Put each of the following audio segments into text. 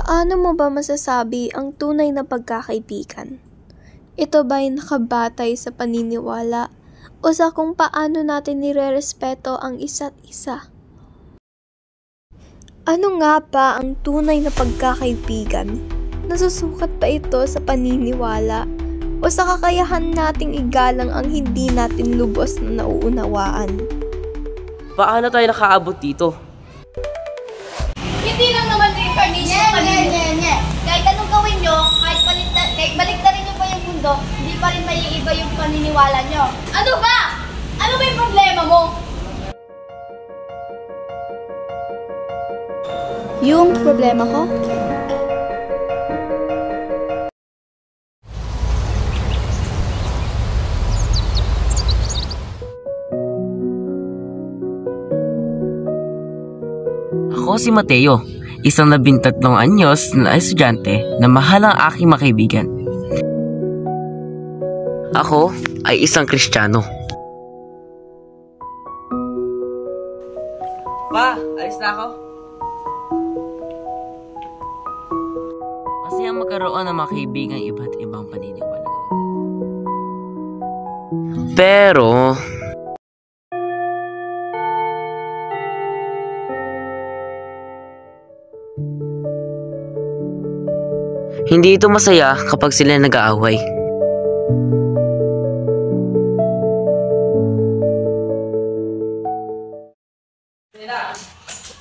Paano mo ba masasabi ang tunay na pagkakaibigan? Ito ba'y nakabatay sa paniniwala o sa kung paano natin nirerespeto ang isa't isa? Ano nga ba ang tunay na pagkakaibigan? Nasusukat ba ito sa paniniwala o sa kakayahan nating igalang ang hindi natin lubos na nauunawaan? Paano tayo nakaabot dito? Hindi lang naman reincarnation ng paniniwala. Kahit anong gawin nyo, kahit balik na rin nyo pa yung mundo, hindi pa rin maiiba yung paniniwala nyo. Ano ba? Ano ba yung problema mo? Yung problema ko? Ako si Mateo, isang 13 anyos na estudyante na mahal ang aking mga kaibigan. Ako ay isang Kristiyano. Pa, alis na ako. Masaya magkaroon ng mga kaibigan iba't ibang paniniwala. Pero hindi ito masaya kapag sila nag-aaway.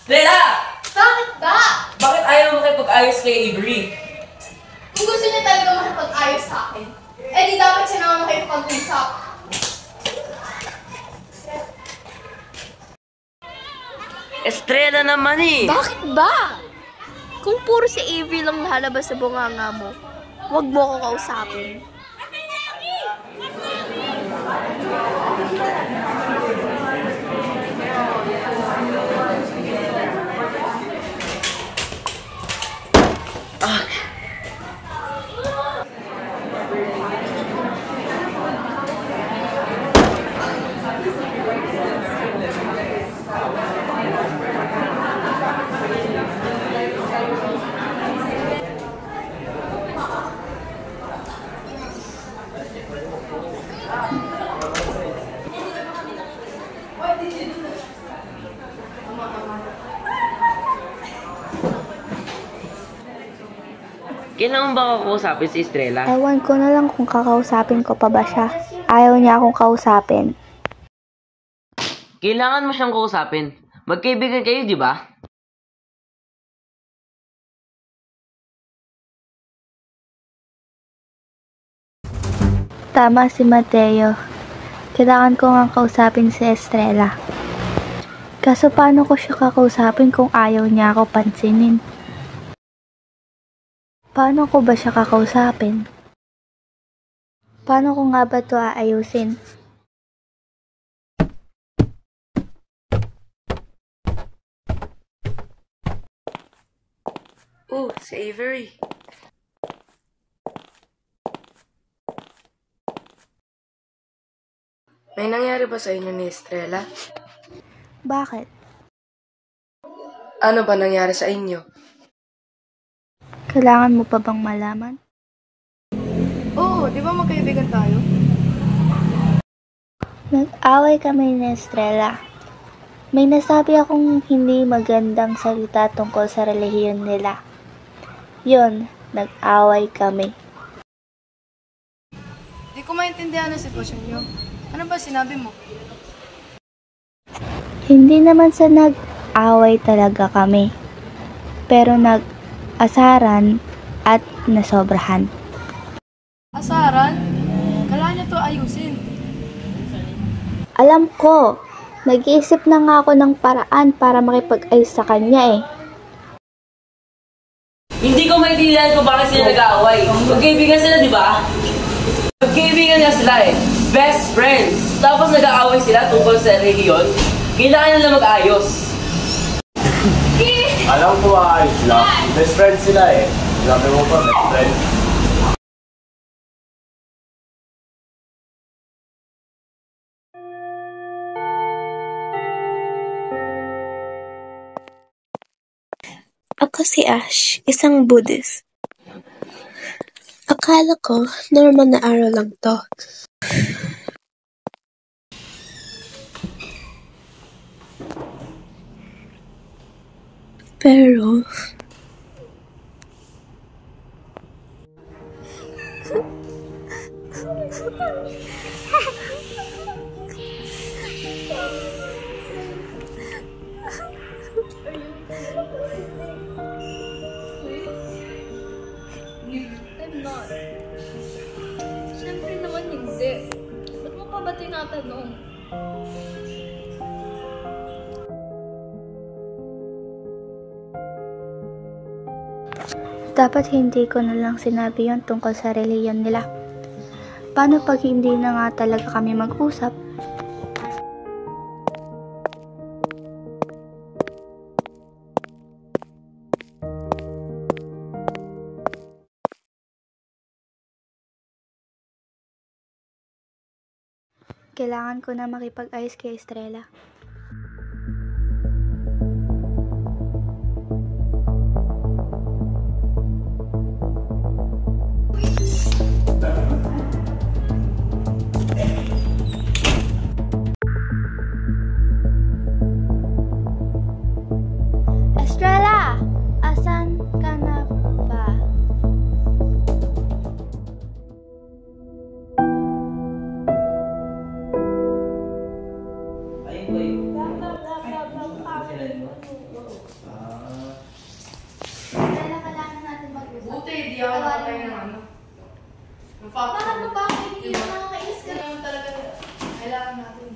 Stella! Bakit ba? Bakit ayaw mo makipag-ayos kay Avery? Kung gusto niya talaga makipag-ayos sa akin, eh di dapat siya naman makipag-usap. Estrella naman eh! Bakit ba? Kung puro si Avery lang nahalabas sa bunganga mo, huwag mo ko kausapin. Kailangan ba kakausapin si Estrella? Ewan ko na lang kung kakausapin ko pa ba siya. Ayaw niya akong kausapin. Kailangan mo siyang kausapin. Magkaibigan kayo, di ba? Tama si Mateo. Kailangan ko nga kausapin si Estrella. Kaso paano ko siya kakausapin kung ayaw niya ako pansinin? Paano ko ba siya kakausapin? Paano ko nga ba ito aayusin? Oh, si Avery. May nangyari ba sa inyo ni Estrella? Bakit? Ano ba nangyari sa inyo? Kailangan mo pa bang malaman? Oo, di ba magkaibigan tayo? Nag-away kami ni Estrella. May nasabi akong hindi magandang salita tungkol sa relihiyon nila. Yun, nag-away kami. Di ko maintindihan ang sitwasyon niyo. Ano ba sinabi mo? Hindi naman sa nag-away talaga kami. Pero nag-asaran at nasobrahan. Asaran? Kailangan niya to ayusin. Alam ko, nag-iisip na nga ako ng paraan para makipag-ayos sa kanya eh. Hindi ko maintindihan kung bakit sila nag-aaway. Magkaibigan sila, di ba? Magkaibigan nga sila eh. Best friends. Tapos nag-aaway sila tungkol sa relihiyon. Kailangan nila mag-ayos. Alam ko ayos lang. Best friends sila eh. Sabi mo pa, best friends. Ako si Ash, isang Buddhist. Akala ko, normal na araw lang to. Pero... I'm not. Siyempre naman hindi. Ba't mo pa ba tinatanong? Dapat hindi ko na lang sinabi yon tungkol sa reliyon nila. Paano pag hindi na nga talaga kami mag-usap? Kailangan ko na makipag-ayos kay Estrella. Estrella! Asan ka na ba? Kailangan natin mag-usap. Buti, di ako nakatay ng ano. Ng factor. Bakit mo ba ako hindi mo nakakainis ka? Kailangan talaga, kailangan natin.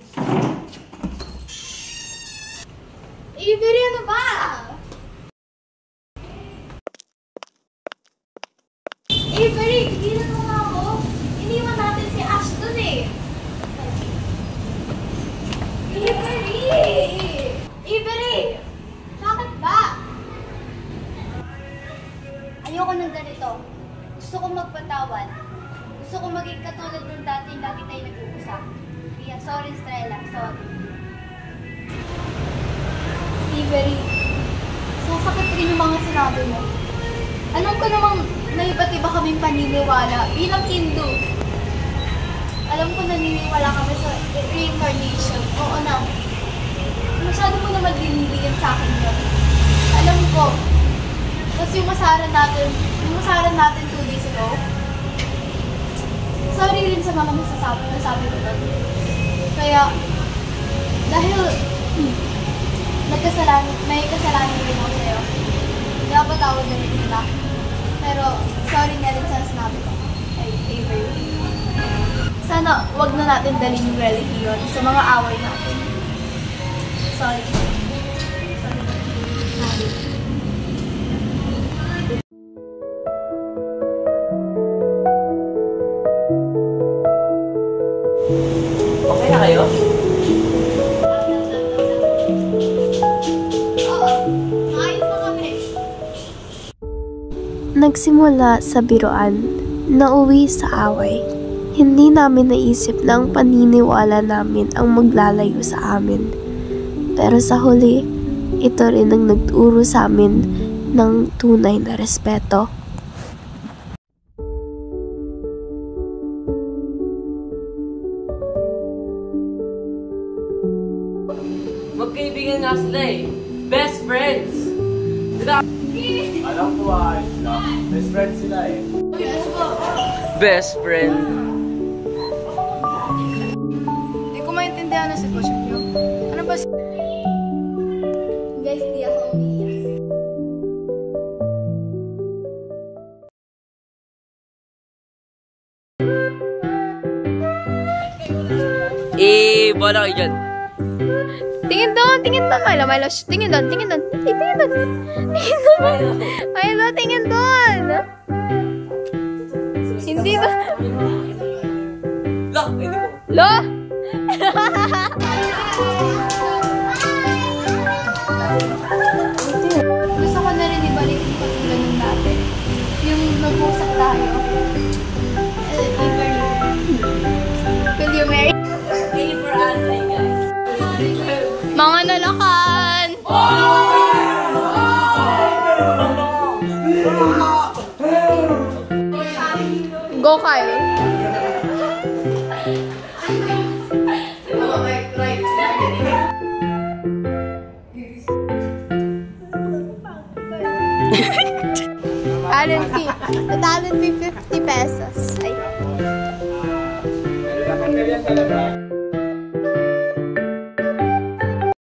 Avery, ano ba? Avery, tigilan mo nga ako. Iniwan natin si Ash dun eh. Avery! Avery! Bakit ba? Ayoko ng ganito. Gusto ko magpatawad. Gusto ko maging katulad ng dati lagi tayo nag-uusap. Kaya sorry, Estrella. Sorry. Avery, sasakit rin yung mga sinabi mo. Alam ko namang may iba't iba kaming paniniwala bilang Hindu. Alam ko naniniwala kami sa reincarnation. Oo na. Masyado mo naman dinibigyan sa akin yun. Alam ko. Tapos yung masaran natin 2 days ago. Sorry rin sa mga nasabi ko doon. Kaya, dahil may kasalanan rin ako sa'yo. Napatawad na rin nila. Pero, sorry na rin sa sinabi ko. Ay, Avery. Sana, wag na natin dalhin yung religion sa mga away natin. Sorry. Okay na kayo? Nagsimula sa biruan, nauwi sa away. Hindi namin naisip na ang paniniwala namin ang maglalayo sa amin. Pero sa huli, ito rin ang nagturo sa amin ng tunay na respeto. Magkaibigan nga sila eh. Best friends! Diba? Alam ko ayos lang. Best friend sila eh. Best friend. Hindi ko maintindihan ang sitwasyon niyo. Ano ba Guys, di ako umiyak. Bola kayo dyan. Tingin doon, Milo, Milo, shh, tingin doon. Tingin doon. Milo, tingin doon. Hindi ba? Lo, hindi ko. Lo! Gusto ko na rin ibalik yung pagtulan ng dati. Yung nag-usap tayo. Avery. Will you marry? Thank you for answering, guys. Mga nalakan! Go, Kyle. Talent fee 50 pesos. Ay.